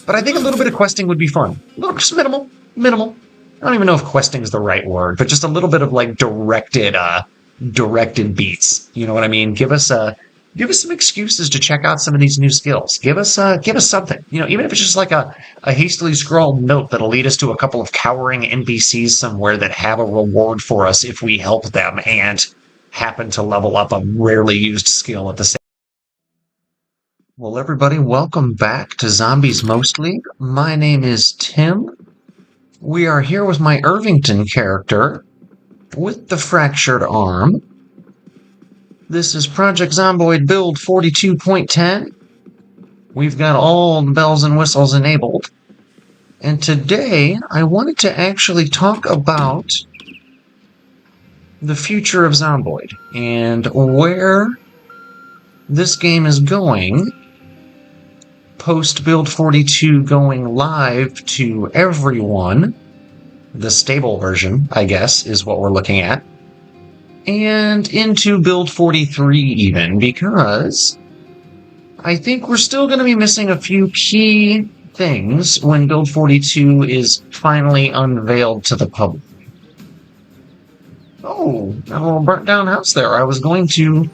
But I think a little bit of questing would be fun. A little, just minimal. I don't even know if questing is the right word, but just a little bit of like directed beats. You know what I mean? Give us some excuses to check out some of these new skills. Give us something. You know, even if it's just like a hastily scrawled note that'll lead us to a couple of cowering NPCs somewhere that have a reward for us if we help them and happen to level up a rarely used skill at the same. Well, everybody, welcome back to Zombies Mostly. My name is Tim. We are here with my Irvington character with the fractured arm. This is Project Zomboid build 42.10. We've got all the bells and whistles enabled. And today, I wanted to actually talk about the future of Zomboid and where this game is going post build 42 going live to everyone. The stable version, I guess, is what we're looking at. And into build 43 even, because I think we're still going to be missing a few key things when build 42 is finally unveiled to the public. Oh, a little burnt down house there. I was going to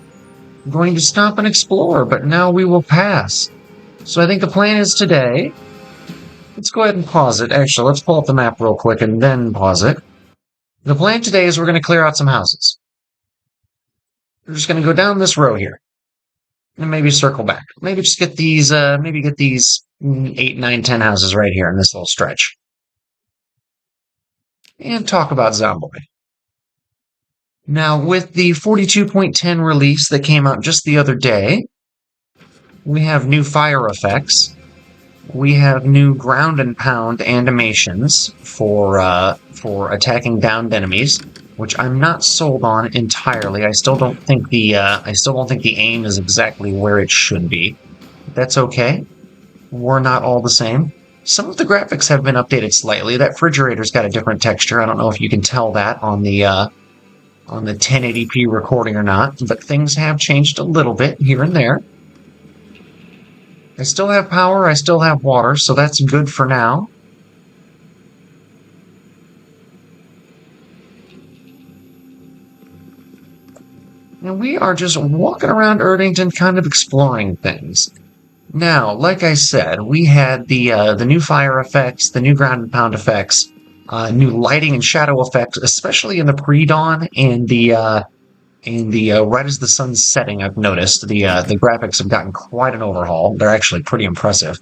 stop and explore, but now we will pass. So I think the plan is today. Let's go ahead and pause it. Actually, let's pull up the map real quick and then pause it. The plan today is we're going to clear out some houses. We're just going to go down this row here. And maybe circle back. Maybe just get these, 8, 9, 10 houses right here in this little stretch. And talk about Zomboid. Now, with the 42.10 release that came out just the other day, we have new fire effects. We have new ground and pound animations for attacking downed enemies, which I'm not sold on entirely. I still don't think the aim is exactly where it should be. That's okay. We're not all the same. Some of the graphics have been updated slightly. That refrigerator's got a different texture. I don't know if you can tell that on the 1080p recording or not, but things have changed a little bit here and there. I still have power, I still have water, so that's good for now. And we are just walking around Irvington, kind of exploring things. Now, like I said, we had the new fire effects, the new ground and pound effects, new lighting and shadow effects, especially in the pre-dawn and the right as the sun's setting. I've noticed the graphics have gotten quite an overhaul. They're actually pretty impressive.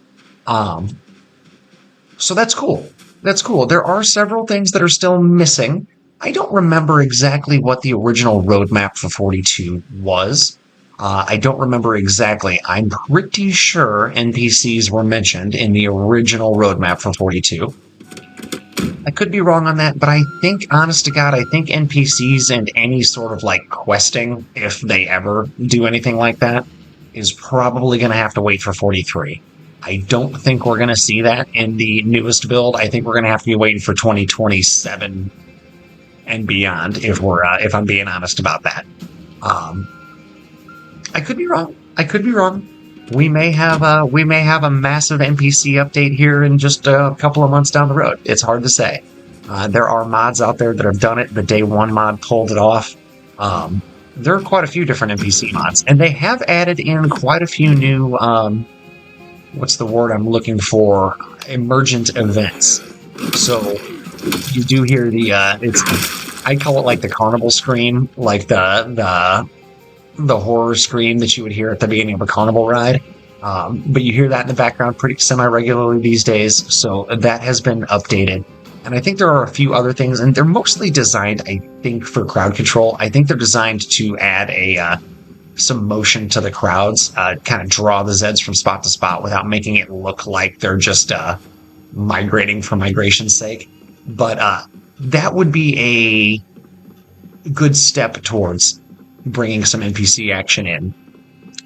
So that's cool. That's cool. There are several things that are still missing. I don't remember exactly what the original roadmap for 42 was. I don't remember exactly. I'm pretty sure NPCs were mentioned in the original roadmap for 42. I could be wrong on that, but I think, honest to God, I think NPCs and any sort of, like, questing, if they ever do anything like that, is probably going to have to wait for 43. I don't think we're going to see that in the newest build. I think we're going to have to be waiting for 2027 and beyond, if I'm being honest about that. I could be wrong. We may have a massive NPC update here in just a couple of months down the road. It's hard to say. There are mods out there that have done it. The Day 1 mod pulled it off. There are quite a few different NPC mods, and they have added in quite a few new, what's the word I'm looking for? Emergent events. So you do hear I call it like the carnival scream, like the horror scream that you would hear at the beginning of a carnival ride. But you hear that in the background pretty semi-regularly these days, so that has been updated. And I think there are a few other things, and they're mostly designed, I think, for crowd control. I think they're designed to add some motion to the crowds, kind of draw the Zeds from spot to spot without making it look like they're just migrating for migration's sake. But that would be a good step towards bringing some NPC action in.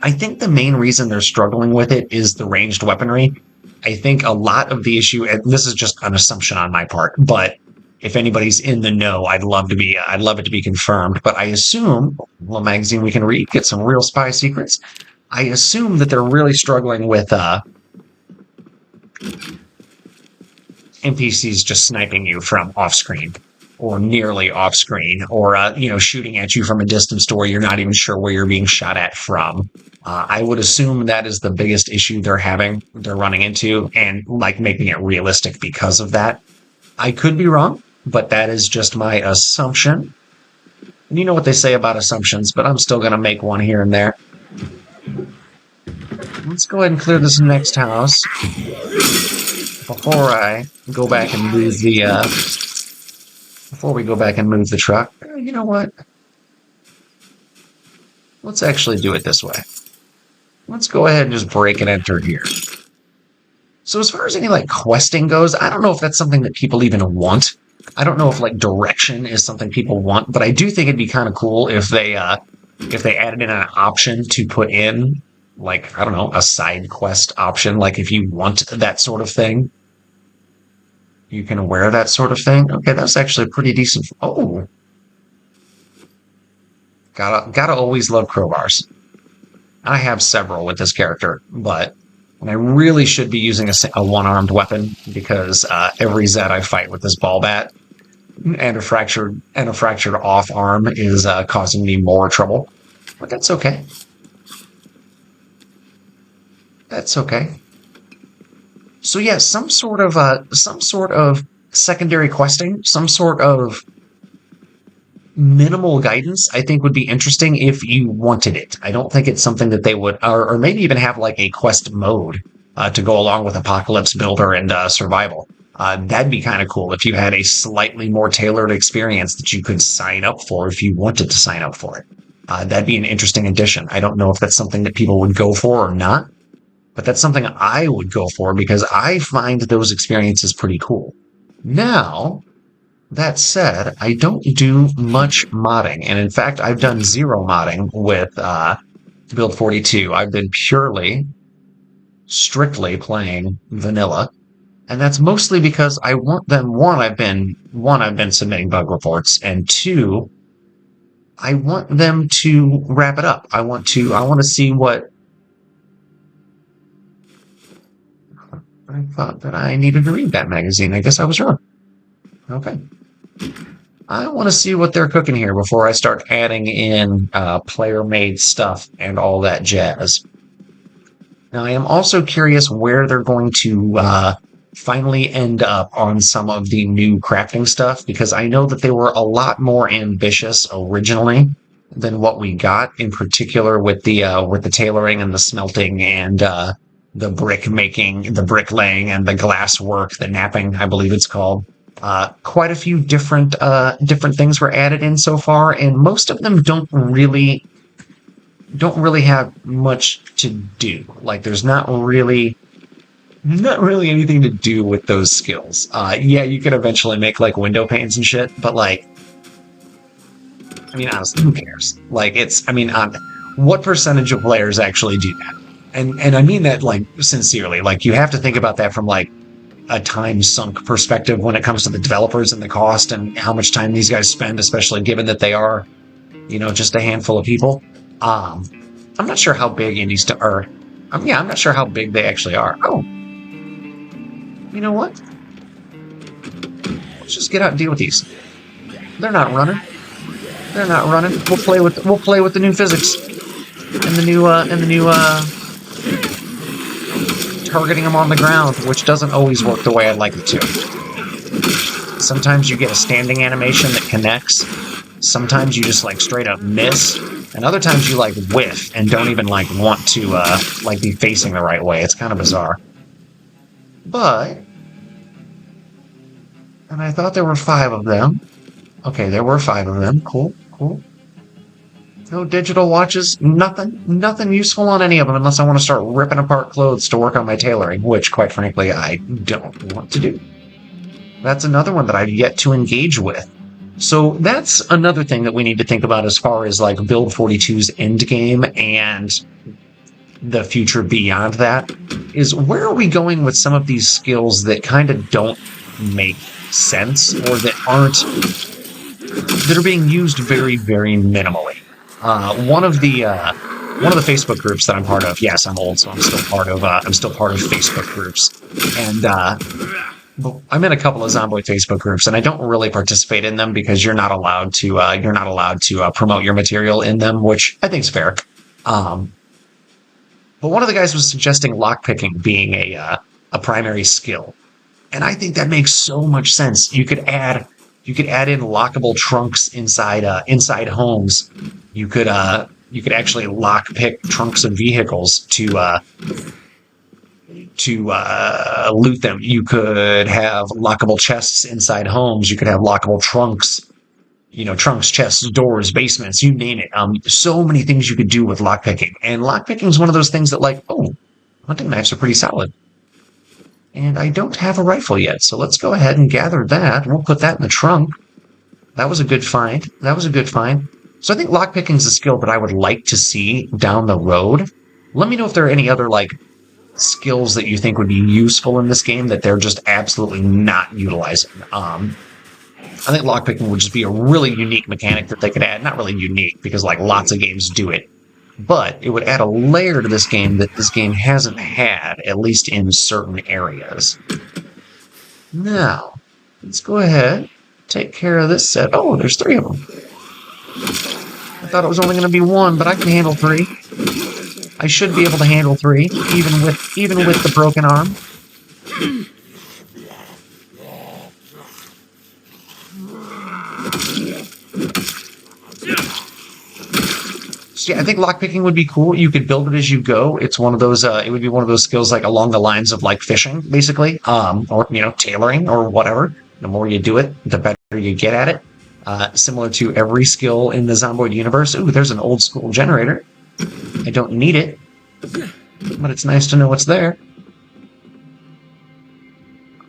I think the main reason they're struggling with it is the ranged weaponry. I think a lot of the issue, and this is just an assumption on my part, but if anybody's in the know, I'd love it to be confirmed. But I assume, well, magazine we can read, get some real spy secrets. I assume that they're really struggling with NPCs just sniping you from off screen or nearly off screen, or shooting at you from a distance to where you're not even sure where you're being shot at from. I would assume that is the biggest issue they're running into, and like making it realistic because of that. I could be wrong, but that is just my assumption. And you know what they say about assumptions, but I'm still going to make one here and there. Let's go ahead and clear this next house before I go back and move the before we go back and move the truck. You know what? Let's actually do it this way. Let's go ahead and just break and enter here. So as far as any like questing goes, I don't know if that's something that people even want. I don't know if like direction is something people want, but I do think it'd be kind of cool if they added in an option to put in, like, I don't know, a side quest option. Like if you want that sort of thing, you can wear that sort of thing. Okay, that's actually pretty decent. Oh, gotta always love crowbars. I have several with this character, but I really should be using a one-armed weapon, because every Zed I fight with this ball bat and a fractured off arm is causing me more trouble. But that's okay. That's okay. So yeah, some sort of secondary questing, some sort of minimal guidance, I think would be interesting if you wanted it. I don't think it's something that they would, or maybe even have like a quest mode to go along with Apocalypse Builder and Survival. That'd be kind of cool if you had a slightly more tailored experience that you could sign up for if you wanted to sign up for it. That'd be an interesting addition. I don't know if that's something that people would go for or not, but that's something I would go for because I find those experiences pretty cool. Now, that said, I don't do much modding, and in fact, I've done zero modding with Build 42. I've been strictly playing vanilla, and that's mostly because I want them. I've been submitting bug reports, and two, I want them to wrap it up. I want to see what. I thought that I needed to read that magazine. I guess I was wrong. Okay. I want to see what they're cooking here before I start adding in player-made stuff and all that jazz. Now, I am also curious where they're going to finally end up on some of the new crafting stuff, because I know that they were a lot more ambitious originally than what we got, in particular with the tailoring and the smelting and the brick making, the bricklaying and the glass work, the napping, I believe it's called. Quite a few different things were added in so far, and most of them don't really have much to do. Like there's not really anything to do with those skills. Yeah, you can eventually make like window panes and shit, but like, I mean, honestly, who cares? Like what percentage of players actually do that? And I mean that like sincerely. Like you have to think about that from like a time sunk perspective when it comes to the developers and the cost and how much time these guys spend, especially given that they are, just a handful of people. I'm not sure how big indies are. I'm not sure how big they actually are. Oh, you know what? Let's just get out and deal with these. They're not running. We'll play with the new physics and the new targeting them on the ground, which doesn't always work the way I'd like it to. Sometimes you get a standing animation that connects. Sometimes you just like straight up miss, and other times you like whiff and don't even like want to like be facing the right way. It's kind of bizarre. But, and I thought there were 5 of them. Okay, there were 5 of them. Cool. No digital watches, nothing useful on any of them unless I want to start ripping apart clothes to work on my tailoring, which, quite frankly, I don't want to do. That's another one that I've yet to engage with. So that's another thing that we need to think about as far as like Build 42's end game and the future beyond that, is where are we going with some of these skills that kind of don't make sense or that are being used very, very minimally. One of the Facebook groups that I'm part of. Yes, I'm old, so I'm still part of Facebook groups. And I'm in a couple of Zomboid Facebook groups, and I don't really participate in them because you're not allowed to promote your material in them, which I think is fair. But one of the guys was suggesting lockpicking being a primary skill, and I think that makes so much sense. You could add in lockable trunks inside homes. You could actually lockpick trunks of vehicles to loot them. You could have lockable chests inside homes. You could have lockable trunks. Trunks, chests, doors, basements, you name it. So many things you could do with lockpicking. And lockpicking is one of those things that hunting knives are pretty solid. And I don't have a rifle yet, so let's go ahead and gather that. We'll put that in the trunk. That was a good find. So I think lockpicking is a skill that I would like to see down the road. Let me know if there are any other, skills that you think would be useful in this game that they're just absolutely not utilizing. I think lockpicking would just be a really unique mechanic that they could add. Not really unique, because lots of games do it. But it would add a layer to this game that this game hasn't had, at least in certain areas. Now, let's go ahead, take care of this set. Oh, there's 3 of them. I thought it was only going to be 1, but I can handle 3. I should be able to handle 3, even with the broken arm. So yeah, I think lockpicking would be cool. You could build it as you go. It's one of those. It would be one of those skills along the lines of fishing, basically, or tailoring or whatever. The more you do it, the better you get at it. Similar to every skill in the Zomboid universe. Ooh, there's an old school generator. I don't need it, but it's nice to know what's there.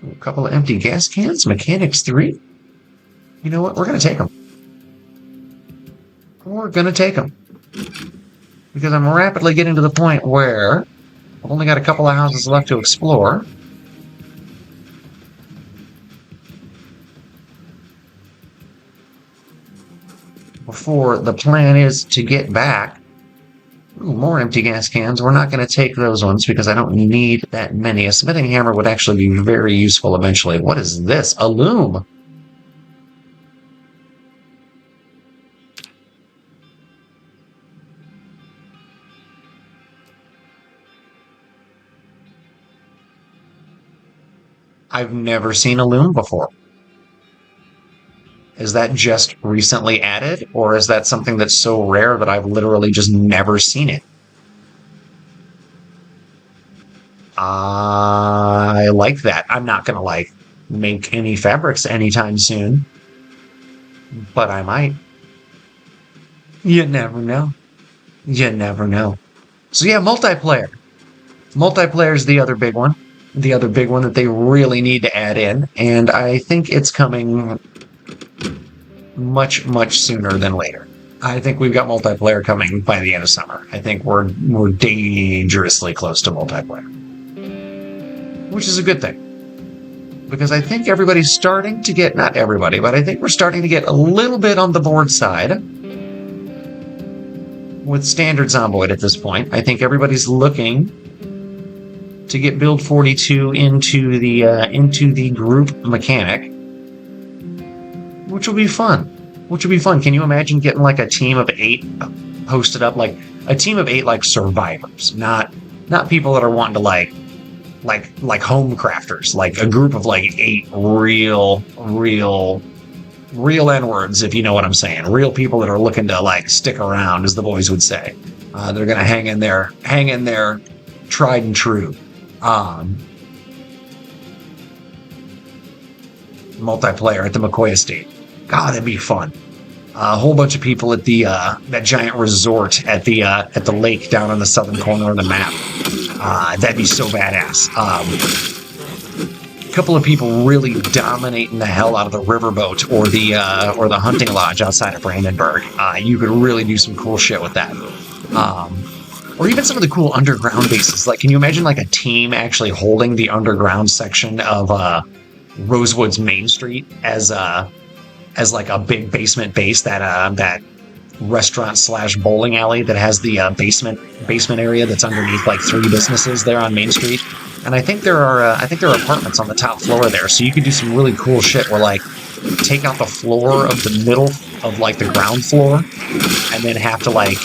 A couple of empty gas cans. Mechanics 3. You know what? We're going to take them. Because I'm rapidly getting to the point where I've only got a couple of houses left to explore. Before the plan is to get back. Ooh, more empty gas cans. We're not going to take those ones because I don't need that many. A smithing hammer would actually be very useful eventually. What is this? A loom. I've never seen a loom before. Is that just recently added, or is that something that's so rare that I've literally just never seen it? I like that. I'm not going to make any fabrics anytime soon, but I might. You never know. So yeah, multiplayer. Multiplayer is the other big one. The other big one that they really need to add in, and I think it's coming much, much sooner than later. I think we've got multiplayer coming by the end of summer. I think we're dangerously close to multiplayer, which is a good thing, because I think everybody's starting to get, not everybody, but I think we're starting to get a little bit on the board side with standard Zomboid at this point. I think everybody's looking to get build 42 into the group mechanic, which will be fun. Can you imagine getting a team of 8 posted up, a team of 8 survivors, not people that are wanting to like home crafters, a group of 8 real N-words, if you know what I'm saying. Real people that are looking to stick around, as the boys would say. They're gonna hang in there, tried and true. Multiplayer at the McCoy estate. God, that'd be fun. A whole bunch of people at the that giant resort at the lake down on the southern corner of the map. That'd be so badass. A couple of people really dominating the hell out of the riverboat or the hunting lodge outside of Brandenburg. You could really do some cool shit with that. Or even some of the cool underground bases. Can you imagine a team actually holding the underground section of Rosewood's Main Street as a big basement base that restaurant slash bowling alley that has the basement area that's underneath like 3 businesses there on Main Street. And I think there are apartments on the top floor there, so you could do some really cool shit where like take out the floor of the middle of like the ground floor, and then have to like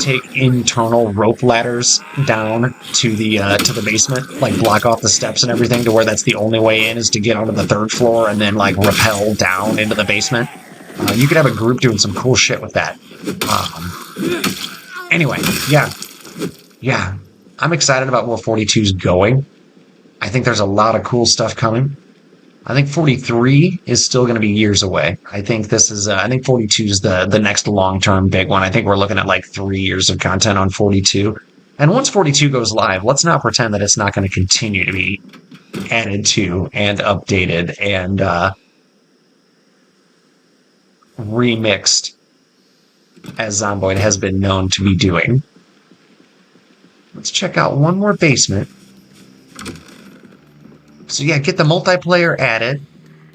take internal rope ladders down to the basement, like block off the steps and everything to where that's the only way in is to get onto the 3rd floor and then like rappel down into the basement. You could have a group doing some cool shit with that. Anyway, yeah, I'm excited about where 42's going. I think there's a lot of cool stuff coming. I think 43 is still going to be years away. I think this is, I think 42 is the next long-term big one. I think we're looking at like 3 years of content on 42. And once 42 goes live, let's not pretend that it's not going to continue to be added to and updated and remixed, as Zomboid has been known to be doing. Let's check out one more basement. So yeah, get the multiplayer added,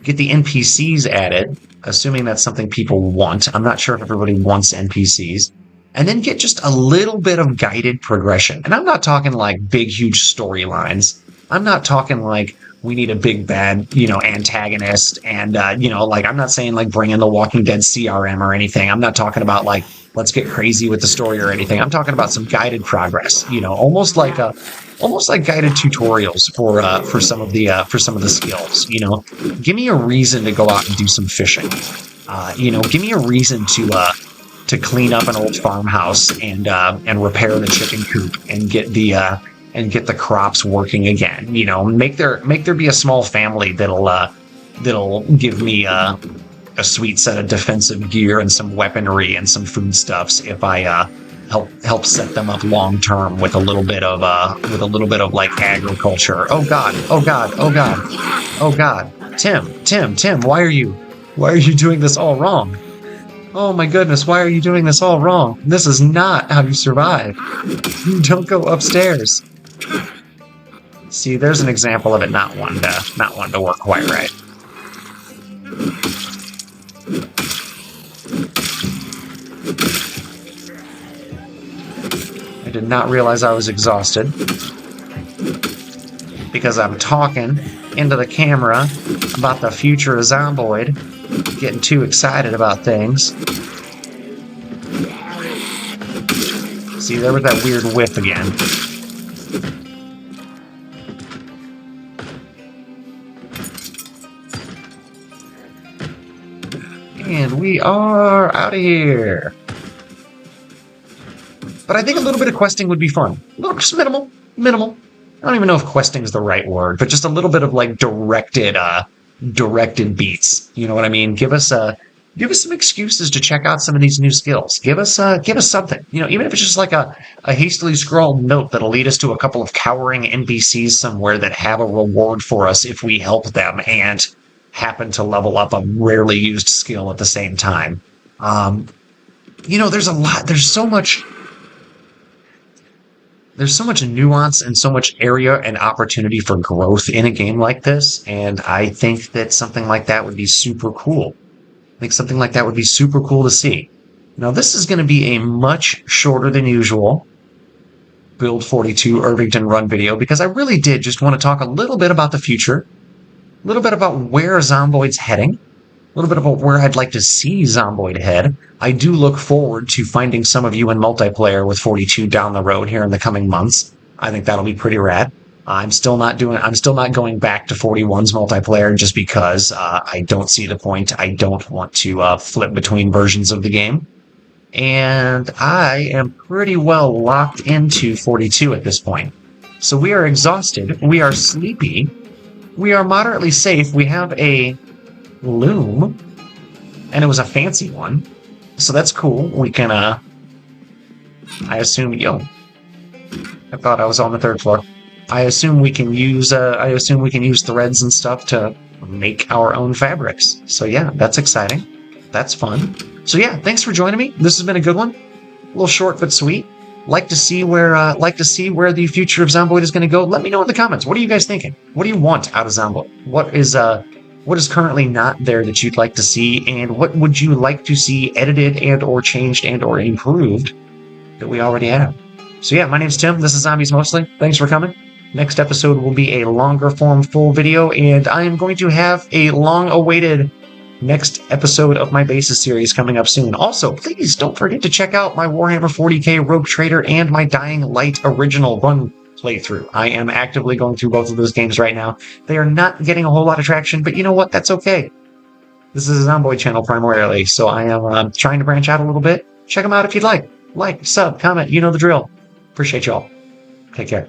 get the NPCs added, assuming that's something people want. I'm not sure if everybody wants NPCs. And then get just a little bit of guided progression. And I'm not talking like big, huge storylines. I'm not talking like we need a big bad, antagonist. And, like I'm not saying like bring in the Walking Dead CRM or anything. I'm not talking about like, let's get crazy with the story or anything. I'm talking about some guided progress, almost like guided tutorials for some of the skills. Give me a reason to go out and do some fishing. Give me a reason to clean up an old farmhouse and repair the chicken coop and get the crops working again. Make there be a small family that'll give me a sweet set of defensive gear and some weaponry and some foodstuffs if I help set them up long term with a little bit of like agriculture. Oh god, Tim, why are you doing this all wrong? Oh my goodness, why are you doing this all wrong? This is not how you survive. You don't go upstairs. See, there's an example of it not wanting to work quite right. I did not realize I was exhausted because I'm talking into the camera about the future of Zomboid, getting too excited about things. See, there was that weird whiff again. And we are out of here. But I think a little bit of questing would be fun. Just minimal. I don't even know if questing is the right word, but just a little bit of like directed beats. You know what I mean? Give us some excuses to check out some of these new skills. Give us something. Even if it's just like a hastily scrawled note that'll lead us to a couple of cowering NPCs somewhere that have a reward for us if we help them and happen to level up a rarely used skill at the same time. There's a lot. There's so much nuance and so much area and opportunity for growth in a game like this, and I think that something like that would be super cool. I think something like that would be super cool to see. Now, this is going to be a much shorter than usual Build 42 Irvington run video because I really did just want to talk a little bit about the future, a little bit about where Zomboid's heading, a little bit about where I'd like to see Zomboid head. I do look forward to finding some of you in multiplayer with 42 down the road here in the coming months. I think that'll be pretty rad. I'm still not going back to 41's multiplayer just because I don't see the point. I don't want to flip between versions of the game. And I am pretty well locked into 42 at this point. So we are exhausted. We are sleepy. We are moderately safe. We have a loom, and it was a fancy one. So that's cool. We can, I assume, I thought I was on the 3rd floor. I assume we can use threads and stuff to make our own fabrics. So yeah, that's exciting. That's fun. So yeah, thanks for joining me. This has been a good one. A little short but sweet. Like to see where the future of Zomboid is going to go. Let me know in the comments. What are you guys thinking? What do you want out of Zomboid? what is currently not there that you'd like to see, and what would you like to see edited and or changed and or improved that we already have. So yeah, my name's Tim. This is Zombies Mostly. Thanks for coming. Next episode will be a longer form full video, and I am going to have a long-awaited next episode of my Basis series coming up soon. Also, please don't forget to check out my Warhammer 40k Rogue Trader and my Dying Light original run playthrough. I am actively going through both of those games right now. They are not getting a whole lot of traction, but you know what? That's okay. This is a Zomboid channel primarily, so I am trying to branch out a little bit. Check them out if you'd like. Like, sub, comment, you know the drill. Appreciate y'all. Take care.